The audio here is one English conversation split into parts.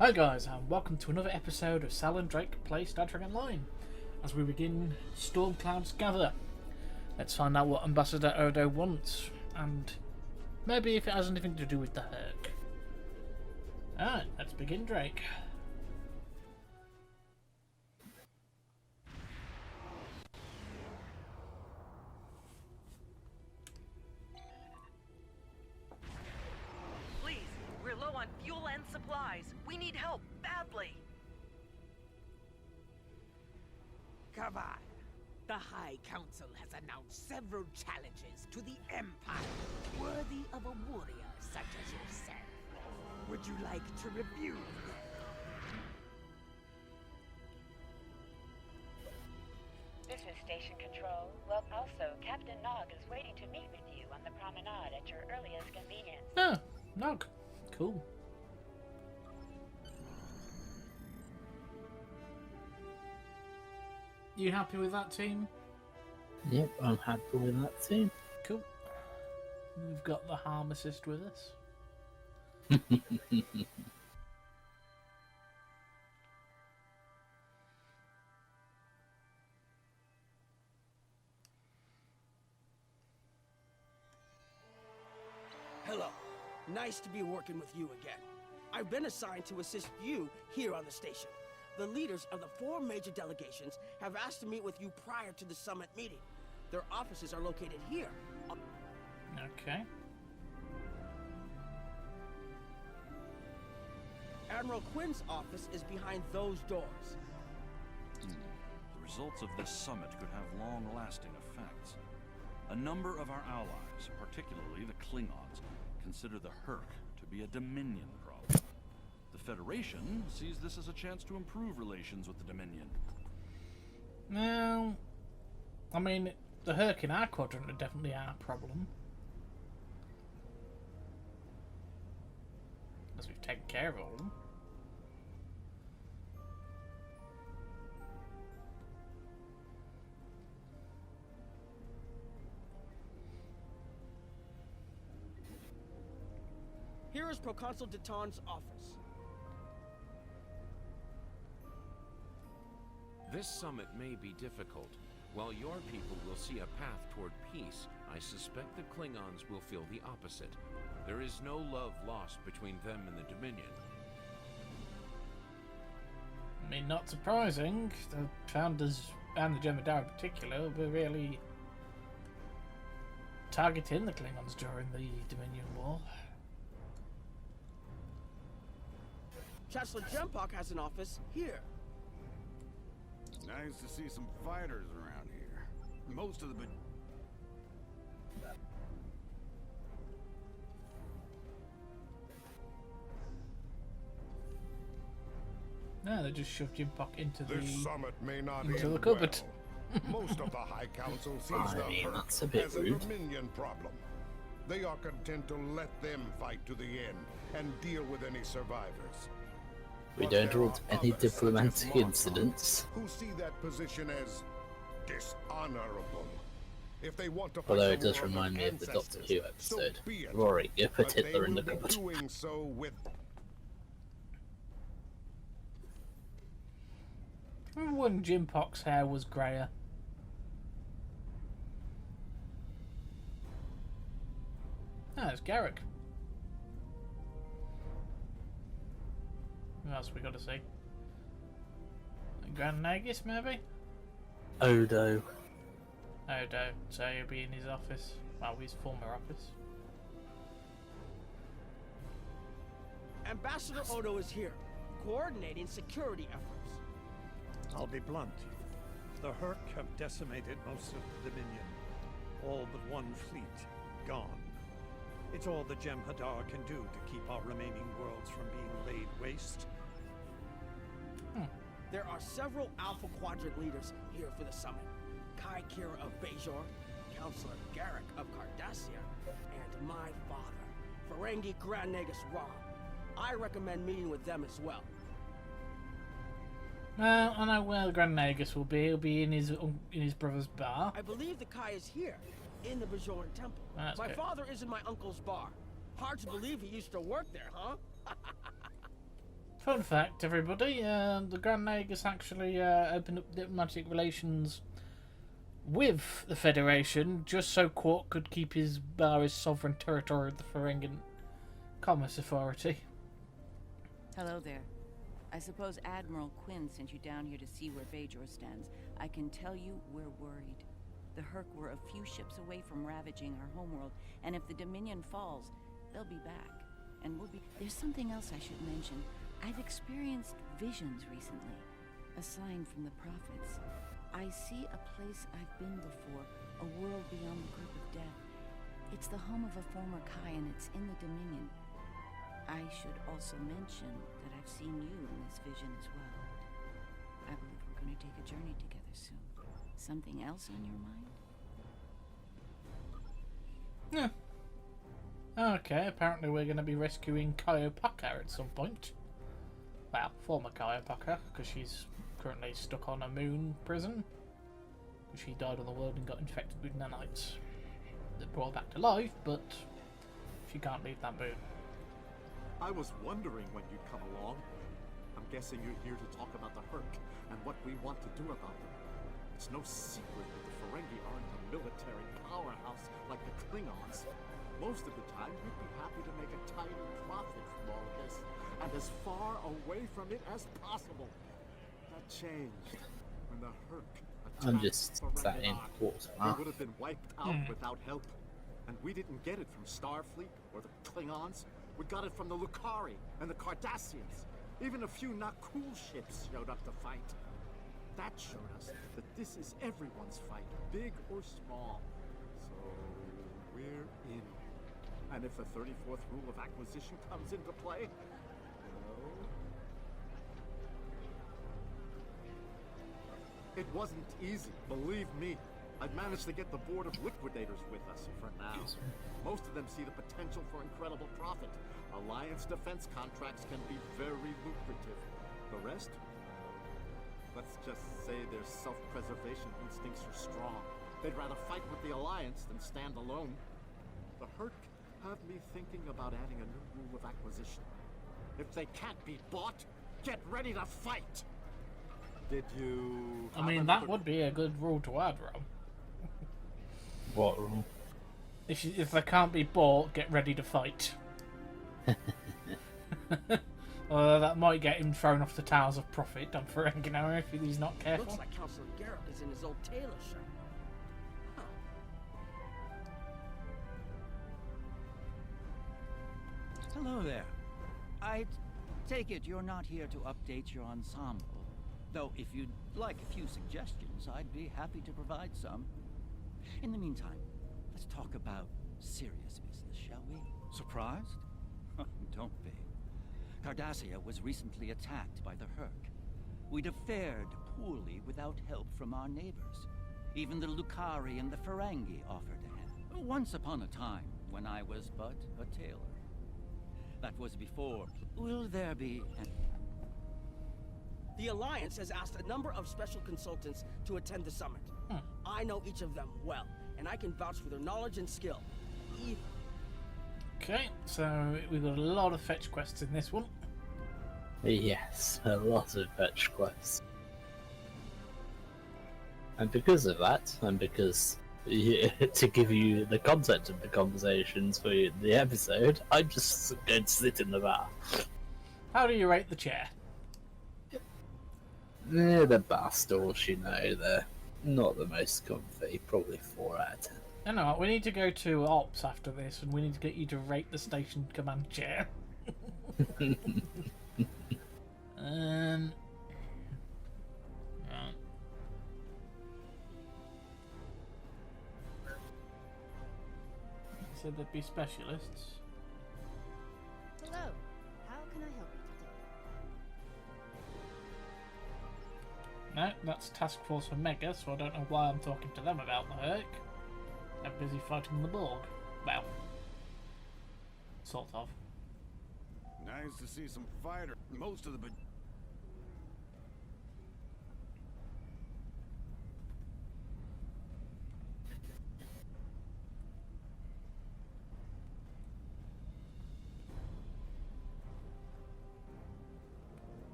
Hi guys, and welcome to another episode of Sal and Drake Play Star Trek Online. As we begin Storm Clouds Gather, let's find out what Ambassador Odo wants, and maybe if it has anything to do with the Herc. Alright, let's begin, Drake. Please, we're low on fuel and supplies. We need help, badly. Kaval, the High Council has announced several challenges to the Empire, worthy of a warrior such as yourself. Would you like to review them? This is Station Control. Well, also, Captain Nog is waiting to meet with you on the promenade at your earliest convenience. Oh, Nog. Cool. You happy with that, team? Yep, I'm happy with that too. Cool. We've got the harm assist with us. Hello. Nice to be working with you again. I've been assigned to assist you here on the station. The leaders of the 4 major delegations have asked to meet with you prior to the summit meeting. Their offices are located here. Okay. Admiral Quinn's office is behind those doors. The results of this summit could have long-lasting effects. A number of our allies, particularly the Klingons, consider the Herc to be a Dominion problem. The Federation sees this as a chance to improve relations with the Dominion. Now, I mean, the Herc in our quadrant are definitely our problem. As we've taken care of all of them. Here is Proconsul Deton's office. This summit may be difficult. While your people will see a path toward peace, I suspect the Klingons will feel the opposite. There is no love lost between them and the Dominion. I mean, not surprising. The founders, and the Jem'Hadar in particular, were really targeting the Klingons during the Dominion War. Chancellor Jempok has an office here. Nice to see some fighters around here. Most of the No, they just shoved Jimpock into the summit may not into end the cupboard. well. Most of the High Council sees I mean, the that's a Herc bit as a rude. Dominion problem. They are content to let them fight to the end and deal with any survivors. We But don't there want are any others, such as diplomatic Markov, incidents. who see that position as dishonorable. If they want to fight Although the it does war of remind me of the Doctor ancestors, Who episode. so be it. Rory, go put But they Hitler in the will be cupboard. doing so with Remember when Jimpock's hair was greyer? Ah, it's Garrick. Who else we got to see? Grand Nagus, maybe? Odo. Odo, so he'll be in his office. Well, his former office. Ambassador Odo is here, coordinating security efforts. I'll be blunt. The Herc have decimated most of the Dominion. All but one fleet gone. It's all the Jem'Hadar can do to keep our remaining worlds from being laid waste. There are several Alpha Quadrant leaders here for the summit. Kai Kira of Bajor, Counselor Garrick of Cardassia, and my father, Ferengi Grand Nagus Ra. I recommend meeting with them as well. Well, I know where the Grand Nagus will be. He'll be in his brother's bar. I believe the Kai is here, in the Bajoran Temple. That's My good. father is in my uncle's bar. Hard to believe he used to work there, huh? Fun fact, everybody, the Grand Nagus actually opened up diplomatic relations with the Federation just so Quark could keep his sovereign territory of the Ferengian Commerce Authority. Hello there. I suppose Admiral Quinn sent you down here to see where Bajor stands. I can tell you we're worried. The Herc were a few ships away from ravaging our homeworld, and if the Dominion falls, they'll be back. And we'll be... There's something else I should mention. I've experienced visions recently. A sign from the prophets. I see a place I've been before, a world beyond the grip of death. It's the home of a former Kai, and it's in the Dominion. I should also mention that I've seen you in this vision as well. I believe we're going to take a journey together soon. Something else on your mind? Yeah. Okay, apparently we're going to be rescuing Kaiopaka at some point. Well, former Kaiopaka, because she's currently stuck on a moon prison. She died on the world and got infected with nanites. That brought her back to life, but she can't leave that moon. I was wondering when you'd come along. I'm guessing you're here to talk about the Herc and what we want to do about them. It's no secret that the Ferengi aren't a military powerhouse like the Klingons. Most of the time, we'd be happy to make a tiny profit from all of this, and as far away from it as possible. That changed when the Herc attacked I'm just sat in Ferengi. quarters. We would have been wiped out without help, and we didn't get it from Starfleet or the Klingons. We got it from the Lucari and the Cardassians. Even a few not cool ships showed up to fight. That showed us that this is everyone's fight, big or small. So we're in. And if the 34th rule of acquisition comes into play, well, it wasn't easy, believe me. I've managed to get the board of liquidators with us for now. Most of them see the potential for incredible profit. Alliance defense contracts can be very lucrative. The rest? Let's just say their self-preservation instincts are strong. They'd rather fight with the Alliance than stand alone. The Herc have me thinking about adding a new rule of acquisition. If they can't be bought, get ready to fight! Did you... I mean, that would be a good rule to add, Rob. What rule? If they can't be bought, get ready to fight. Although that might get him thrown off the Towers of Profit on Ferengi if he's not careful. Looks like Counselor Garrett is in his old tailor shop. Huh. Hello there. I take it you're not here to update your ensemble. Though if you'd like a few suggestions, I'd be happy to provide some. In the meantime, let's talk about serious business, shall we? Surprised? Don't be. Cardassia was recently attacked by the Herc. We'd have fared poorly without help from our neighbors. Even the Lucari and the Ferengi offered a hand. Once upon a time, when I was but a tailor. That was before. Will there be an... The Alliance has asked a number of special consultants to attend the summit. I know each of them well, and I can vouch for their knowledge and skill. Okay, so we've got a lot of fetch quests in this one. Yes, a lot of fetch quests. And because of that, and because to give you the content of the conversations for the episode, I'm just going to sit in the bar. How do you rate the chair? The bar stools, they're not the most comfy. Probably 4 out of 10. I know, we need to go to Ops after this, and we need to get you to rate the station command chair. Right. Said there'd be specialists. Hello. How can I help you today? No, that's Task Force for Mega, so I don't know why I'm talking to them about the Herc. They're busy fighting the Borg. Well, sort of. Nice to see some fighter. Most of the...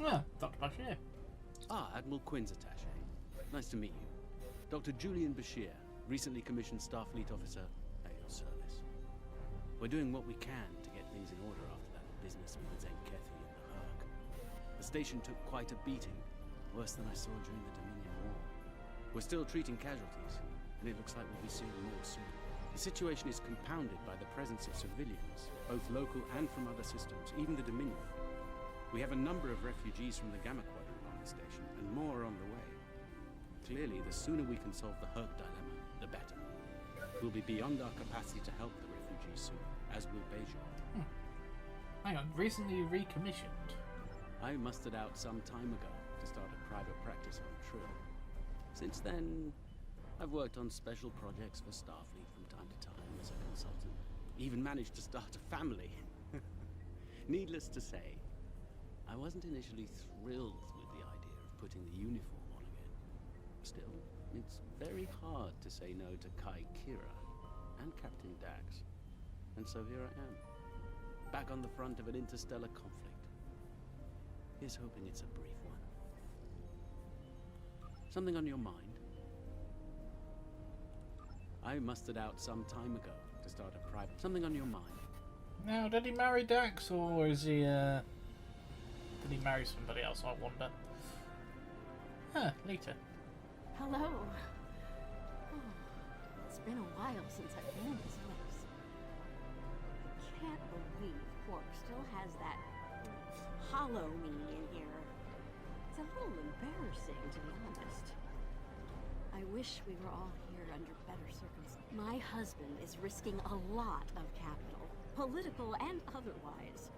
Ah, Dr. Bashir. Ah, Admiral Quinn's attaché. Nice to meet you. Dr. Julian Bashir, recently commissioned Starfleet officer at your service. We're doing what we can to get things in order after that business with the Zenkethi and the Herc. The station took quite a beating, worse than I saw during the Dominion War. We're still treating casualties, and it looks like we'll be seeing more soon. The situation is compounded by the presence of civilians, both local and from other systems, even the Dominion. We have a number of refugees from the Gamma Quadrant on the station, and more on the way. Clearly, the sooner we can solve the Herc dilemma, the better. We'll be beyond our capacity to help the refugees soon, as will Bajor. Hang on, recently recommissioned? I mustered out some time ago to start a private practice on Trill. Since then, I've worked on special projects for Starfleet from time to time as a consultant. Even managed to start a family. Needless to say, I wasn't initially thrilled with the idea of putting the uniform on again. Still, it's very hard to say no to Kai Kira and Captain Dax. And so here I am, back on the front of an interstellar conflict. Here's hoping it's a brief one. Something on your mind? I mustered out some time ago to start a private... Something on your mind? Now, did he marry Dax, or is he, did he marry somebody else, I wonder? Huh, later. Hello. Oh, it's been a while since I've been in this place. I can't believe Quark still has that hollow me in here. It's a little embarrassing, to be honest. I wish we were all here under better circumstances. My husband is risking a lot of capital, political and otherwise,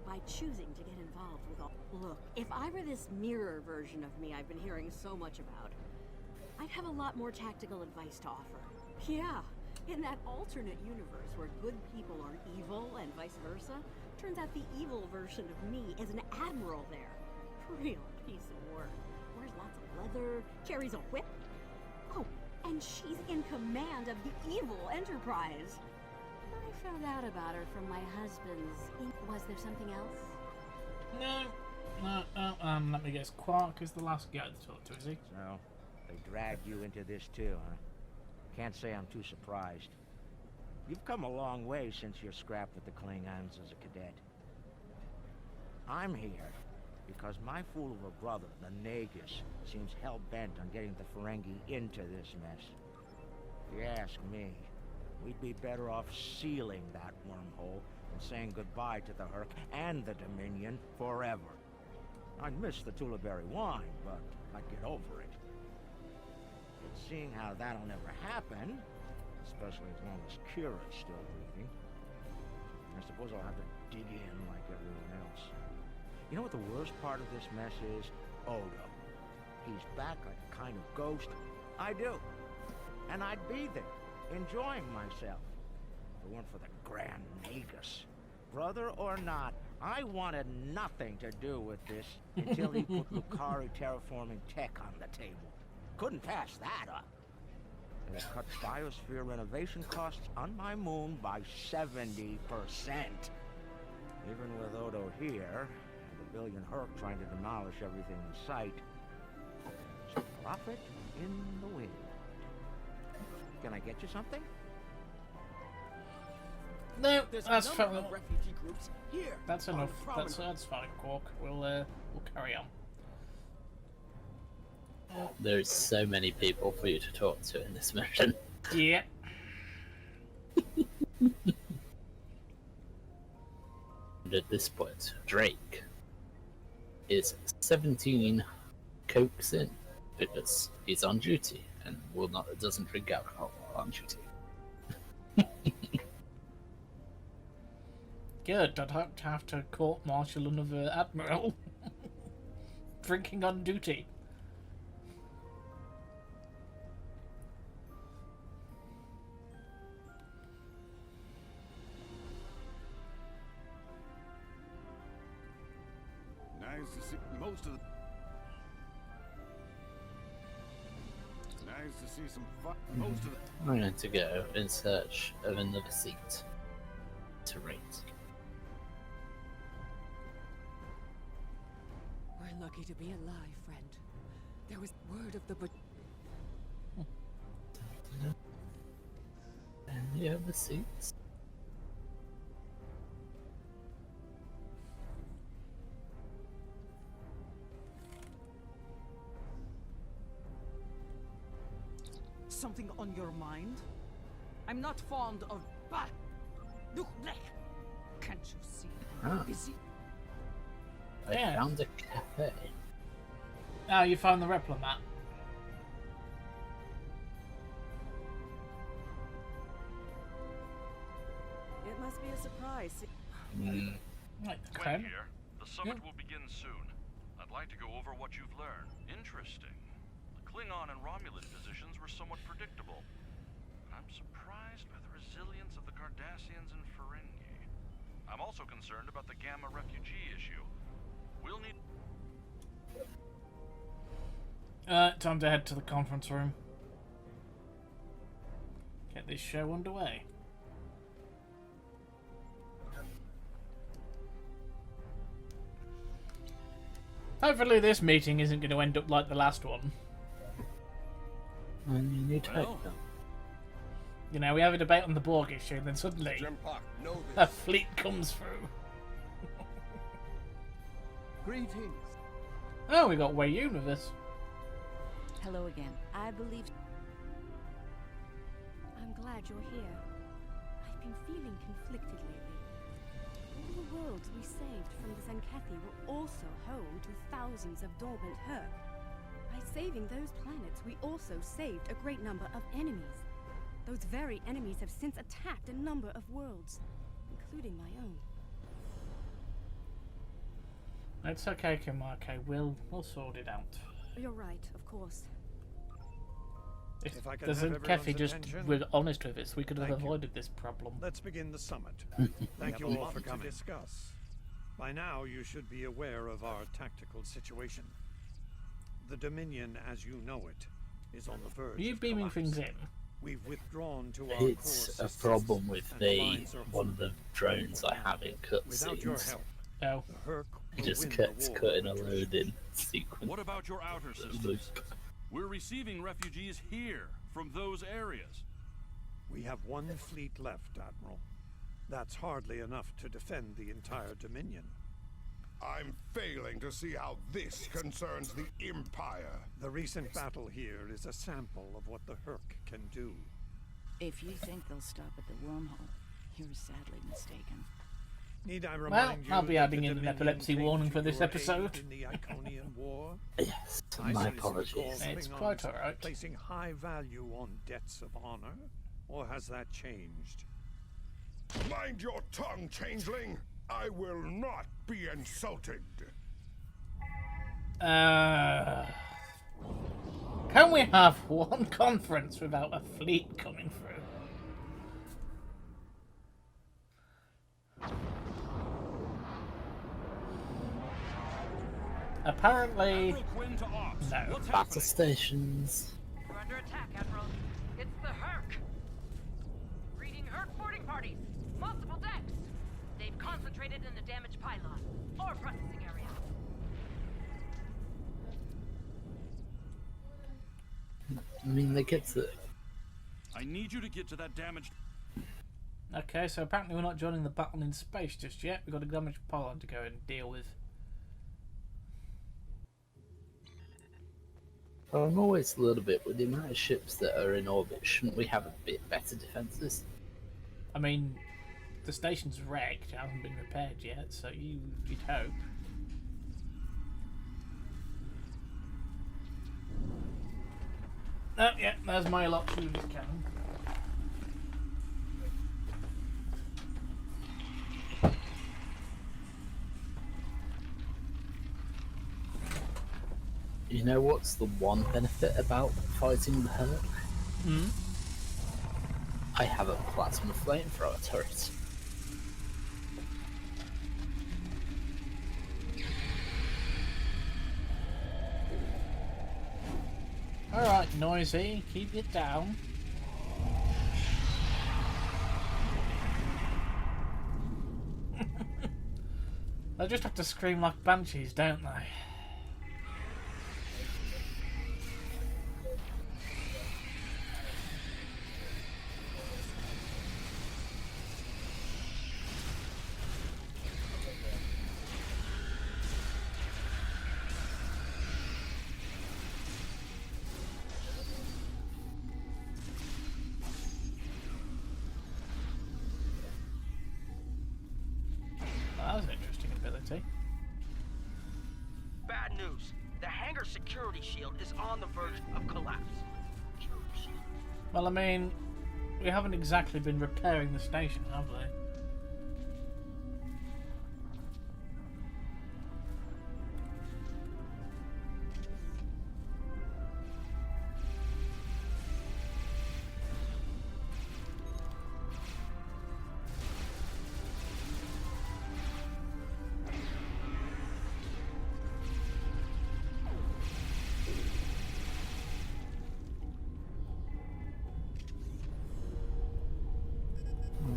by choosing to get involved with all... Look, if I were this mirror version of me I've been hearing so much about, I'd have a lot more tactical advice to offer. Yeah, in that alternate universe where good people are evil and vice versa, turns out the evil version of me is an admiral there. Real piece of work. Wears lots of leather, carries a whip. Oh, and she's in command of the evil Enterprise. I found out about her from my husband's... Was there something else? No, let me guess. Quark is the last guy to talk to, is he? So, they dragged you into this too, huh? Can't say I'm too surprised. You've come a long way since your scrap with the Klingons as a cadet. I'm here because my fool of a brother, the Nagus, seems hell-bent on getting the Ferengi into this mess. If you ask me, we'd be better off sealing that wormhole and saying goodbye to the Herc and the Dominion forever. I'd miss the Tulaberry wine, but I'd get over it. But seeing how that'll never happen, especially as long as Kira's still breathing, I suppose I'll have to dig in like everyone else. You know what the worst part of this mess is? Odo. He's back like a kind of ghost. I do. And I'd be there, enjoying myself. If it weren't for the Grand Nagus. Brother or not, I wanted nothing to do with this until he put Lucari terraforming tech on the table. Couldn't pass that up. And it cut biosphere renovation costs on my moon by 70%. Even with Odo here, and the billion Herc trying to demolish everything in sight, there's profit in the wind. Can I get you something? No, There's that's a number fine. of refugee groups here. That's on enough. the promenade. That's fine, Quark. We'll carry on. There's so many people for you to talk to in this mission. Yeah. And at this point, Drake is 17 cokes in because he's on duty and doesn't drink alcohol while on duty. Good. I'd have to court-martial another admiral. Drinking on duty. Nice to see most of the... Nice to see some fun. Most of the... I'm going to go in search of another seat to rate. We're lucky to be alive, friend. There was word of the Any other seats? Something on your mind? I'm not fond of Can't you see I'm busy? I found a cafe. Oh, you found the Replomat. It must be a surprise. Right, Quinn here. The summit will begin soon. I'd like to go over what you've learned. Interesting. The Klingon and Romulan positions were somewhat predictable. I'm surprised by the resilience of the Cardassians and Ferengi. I'm also concerned about the Gamma refugee issue. We'll need... Time to head to the conference room. Get this show underway. Hopefully this meeting isn't going to end up like the last one. I mean, you'd hope so. You know, we have a debate on the Borg issue, and then suddenly a fleet comes through. Greetings. Oh, we got Wei-Yun with us. Hello again. I believe... I'm glad you're here. I've been feeling conflicted lately. All the worlds we saved from the Zenkethi were also home to thousands of dormant Herc. By saving those planets, we also saved a great number of enemies. Those very enemies have since attacked a number of worlds, including my own. It's okay, Kimake. We'll sort it out. You're right, of course. If I could the have Zenkethi just attention. were honest with us, we could have Thank you. avoided this problem. Let's begin the summit. Thank you all for coming. To discuss. By now, you should be aware of our tactical situation. The Dominion, as you know it, is on the verge. Are you of beaming collapse. things in? We've withdrawn to our It's core a systems, problem with and the lines are one of the drones I have in Without your cutscenes. help, Oh. the Herc It will just win the kept war cutting a of load attrition. in sequence. What about your outer systems? Loop. We're receiving refugees here, from those areas. We have one fleet left, Admiral. That's hardly enough to defend the entire Dominion. I'm failing to see how this concerns the Empire. The recent battle here is a sample of what the Herc can do. If you think they'll stop at the wormhole, you're sadly mistaken. Need I Well, remind you I'll be that adding the in an Dominion epilepsy came warning to for this your aid episode. in the Iconian War? Yes, I my seriously apologies. recall It's Klingons quite alright. placing high value on debts of honor, or has that changed? Mind your tongue, changeling! I will not be insulted. Can we have one conference without a fleet coming through? Apparently, no. Battle stations. We're under attack, Admiral. It's the Herc. Reading Herc boarding parties. Multiple decks. They've concentrated in the damaged pylon. Ore processing area. I mean, they get to... I need you to get to that damaged... Okay, so apparently we're not joining the battle in space just yet. We've got a damaged pylon to go and deal with. Well, I'm always a little bit with the amount of ships that are in orbit. Shouldn't we have a bit better defences? I mean, the station's wrecked, it hasn't been repaired yet, so you'd hope. Oh, yeah, there's my lock shooting cannon. You know what's the one benefit about fighting the Herc? Hmm? I have a plasma flamethrower turret. Alright, Noisy, keep it down. They just have to scream like banshees, don't they? shield is on the verge of collapse. Well, I mean, we haven't exactly been repairing the station, have we?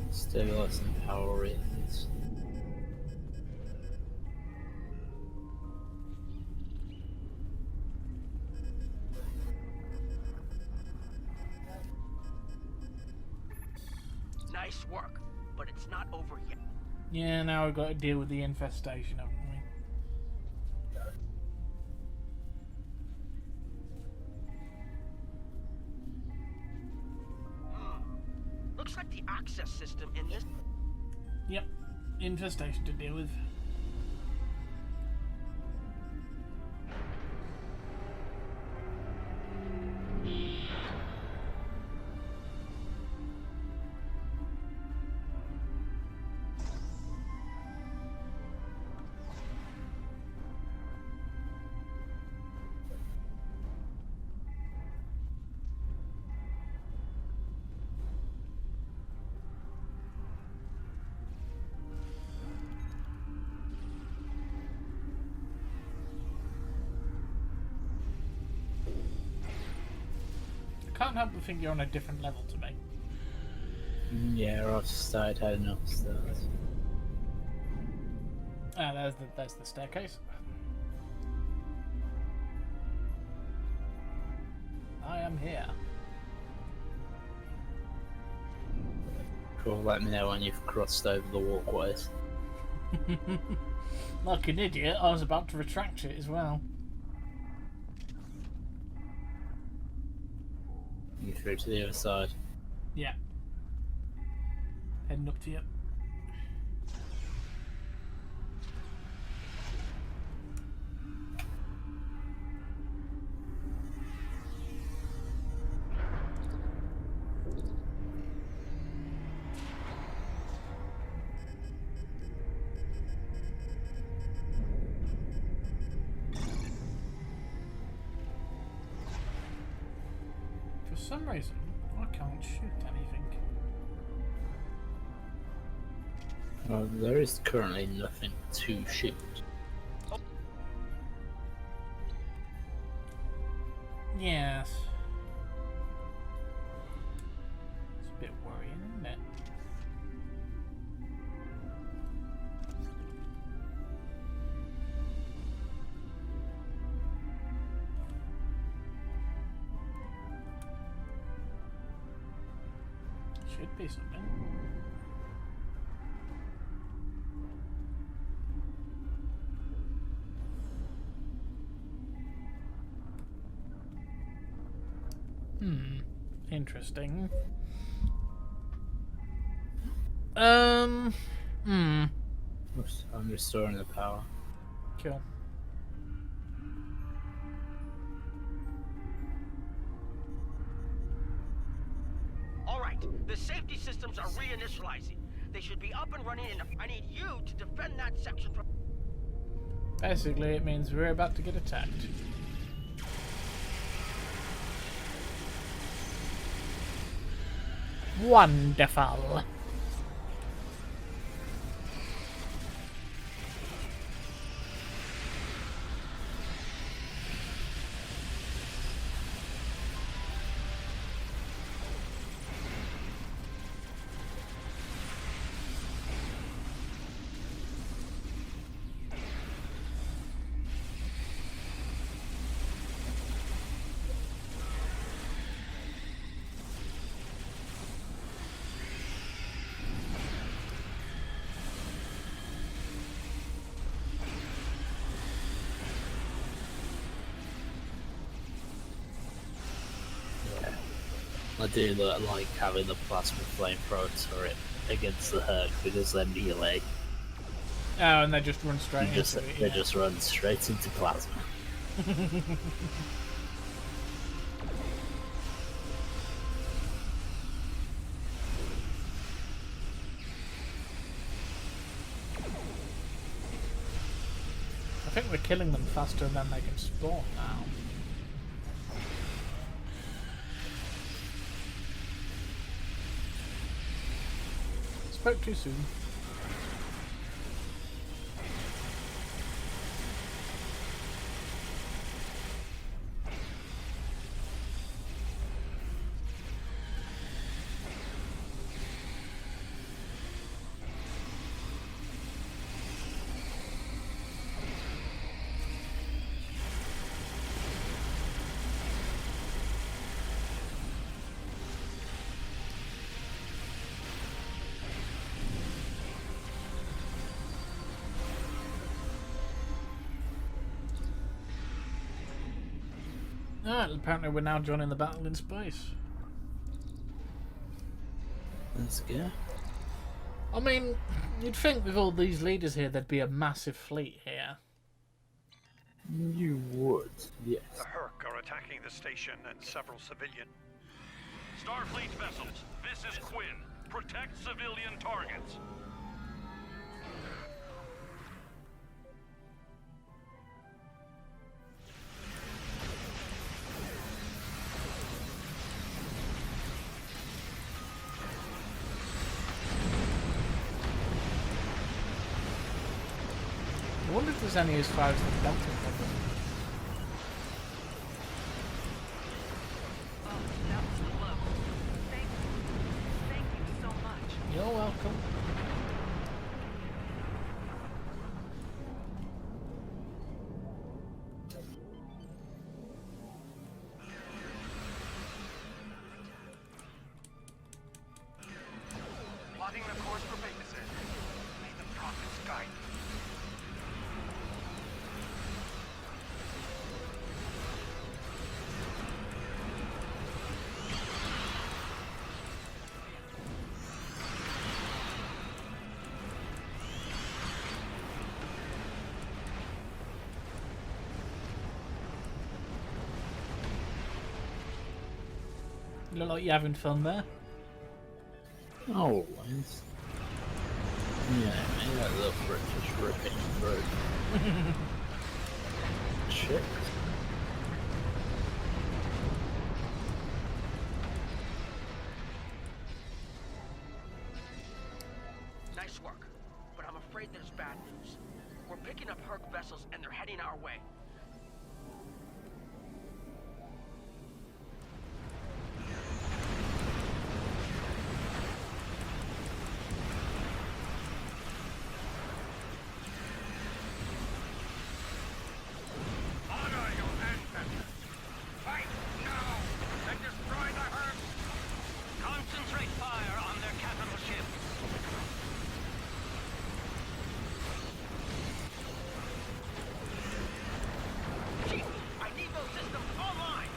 Stabilize and power ratings. Nice work, but it's not over yet. Yeah, now we've got to deal with the infestation, haven't we? Looks like the access system in this... Yep, infestation to deal with. Can't help but think you're on a different level to me. Yeah, I've started heading upstairs. Ah, there's the staircase. I am here. Cool, let me know when you've crossed over the walkways. Like an idiot, I was about to retract it as well. You through to the other side. Yeah. Heading up to you. For some reason, I can't shoot anything. Well, there is currently nothing to shoot. Yes. It's a bit worrying, isn't it? Should be something. Interesting. I'm restoring the power. Cool. All right, the safety systems are reinitializing. They should be up and running, and I need you to defend that section from... Basically, it means we're about to get attacked. Wonderful. I do like having the plasma flamethrower turret against the Herc because they're melee. Oh, and they just run straight into it. They just run straight into plasma. I think we're killing them faster than they can spawn now. Spoke too soon. Alright, apparently we're now joining the battle in space. Let's go. I mean, you'd think with all these leaders here there'd be a massive fleet here. You would, yes. The Herc are attacking the station and several civilian. Starfleet vessels, this is Quinn. Protect civilian targets. I wonder if there's any as far as the Delta problem. Oh, that was a blow. Thank you. Thank you so much. You're welcome. Plotting the course for Pegasus. May the prophets guide you. You look like you're having fun there. Always. Yeah, man, I love breakfast ripping through. Shit. Nice work, but I'm afraid there's bad news. We're picking up Herc vessels and they're heading our way. Honor your ancestors. Fight now and destroy the Herc. Concentrate fire on their capital ships. Chief, I need those systems online.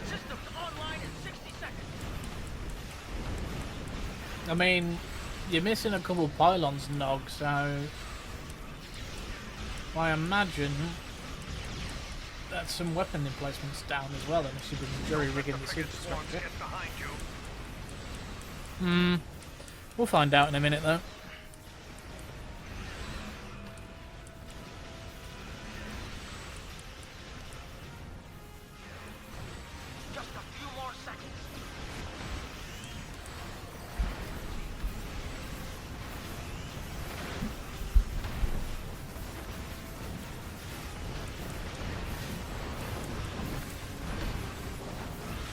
Systems online in 60 seconds. I mean, you're missing a couple of pylons, Nog, so I imagine that's some weapon emplacements down as well, unless you've been jury-rigging the superstructure. We'll find out in a minute, though. Just a few more seconds.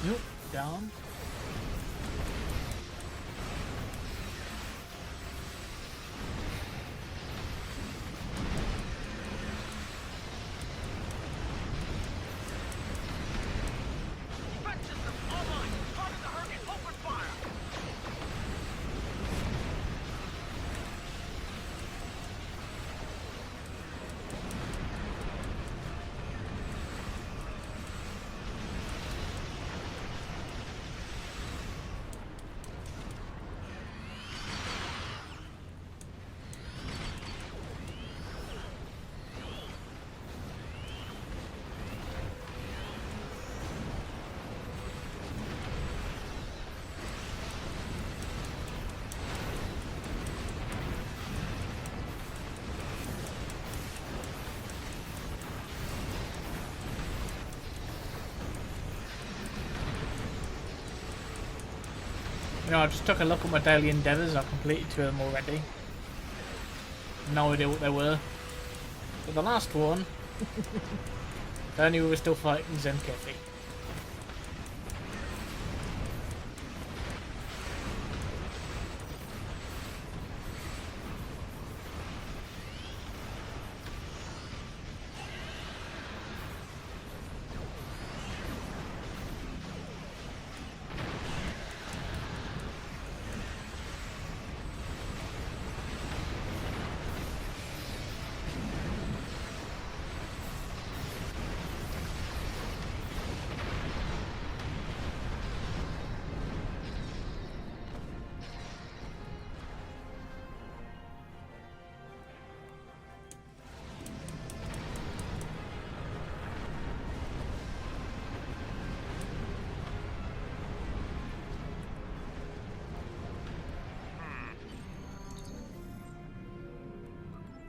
Nope, down. Defenses You know, I just took a look at my daily endeavours. I've completed 2 of them already. No idea what they were. But the last one, I knew we were still fighting Zemkefi.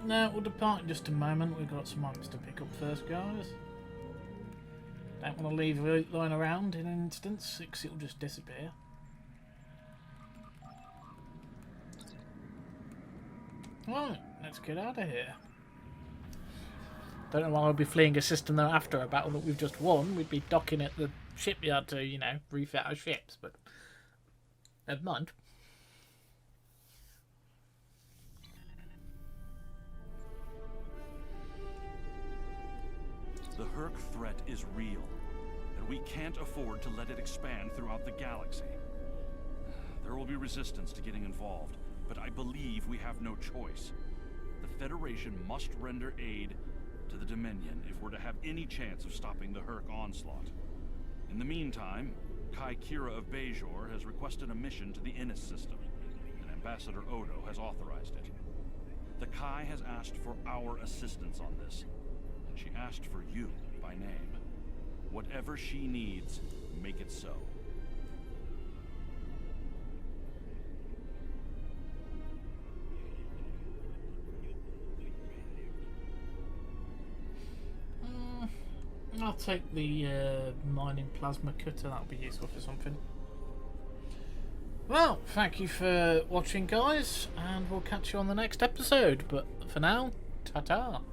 No, we'll depart in just a moment. We've got some items to pick up first, guys. Don't want to leave it lying around in an instance, because it'll just disappear. Right, let's get out of here. Don't know why I'll be fleeing a system though after a battle that we've just won. We'd be docking at the shipyard to, you know, refit our ships, but never mind. The Herc threat is real, and we can't afford to let it expand throughout the galaxy. There will be resistance to getting involved, but I believe we have no choice. The Federation must render aid to the Dominion if we're to have any chance of stopping the Herc onslaught. In the meantime, Kai Kira of Bajor has requested a mission to the Innis system, and Ambassador Odo has authorized it. The Kai has asked for our assistance on this. She asked for you by name. Whatever she needs, make it so. I'll take the mining plasma cutter. That'll be useful for something. Well, thank you for watching, guys, and we'll catch you on the next episode. But for now, ta-ta.